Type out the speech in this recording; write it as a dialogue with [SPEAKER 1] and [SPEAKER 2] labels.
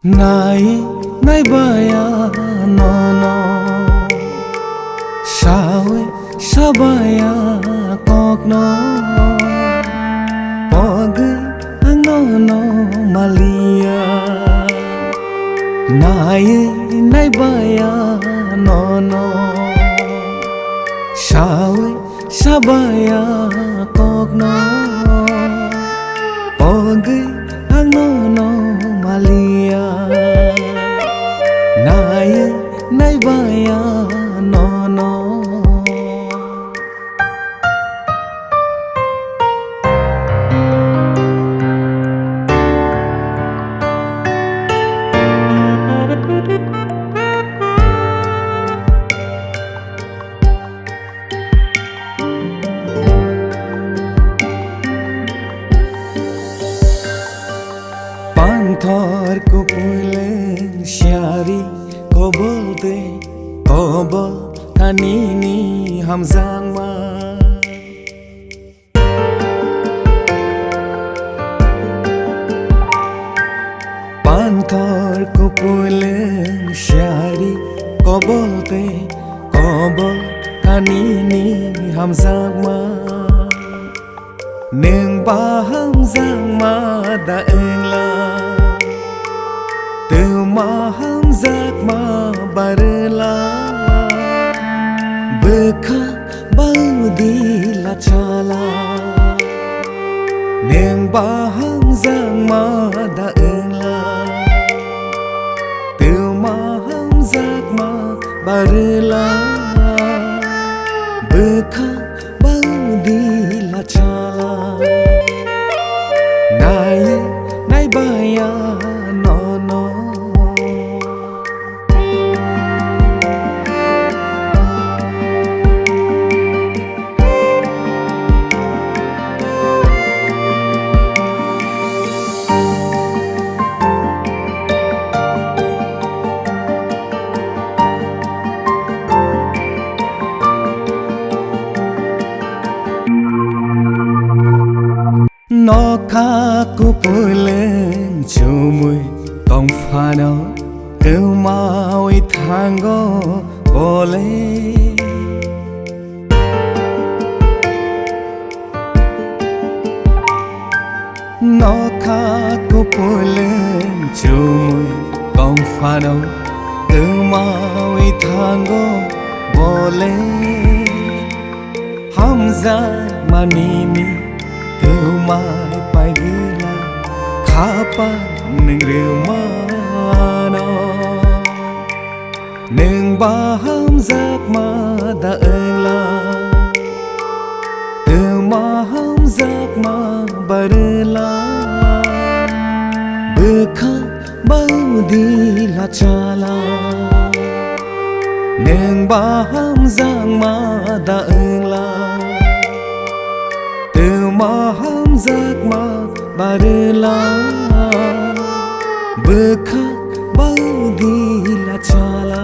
[SPEAKER 1] Nai nai baya no no Sawe sabaya kok no Pogu ang no no malia Nai nai baya no no Sawe sabaya kok no Pogu ang no no malia Nai nai baya no no Panthor ko pulen syari ko bolte ko bol kanini hamzang ma Panthor ko pulen syari ko bolte ko bol kanini hamzang ma Nương ba hamzang ma da eng la Từ ma hamzak ma barla Bekha bau di la chala Nương ba hamzang ma da eng la Từ ma hamzak ma barla Bekha bau di la chala Nai nai baya no no Nó khá cô bôi lên chiều mùi Còn phá nó Kêu mau ý thang gõ bồ lê Nó khá cô bôi lên chiều mùi Còn phá nó Kêu mau ý thang gõ bồ lê Hamza manini Kêu mai pai gila Khapa neng rêu ma no Neng ba hamzak ma da eng la Kêu ma hamzak ma barla Bekha bau di la chala Neng ba hamzak ma da eng la Từ ma hamzak ma barla Bekha bau di la chala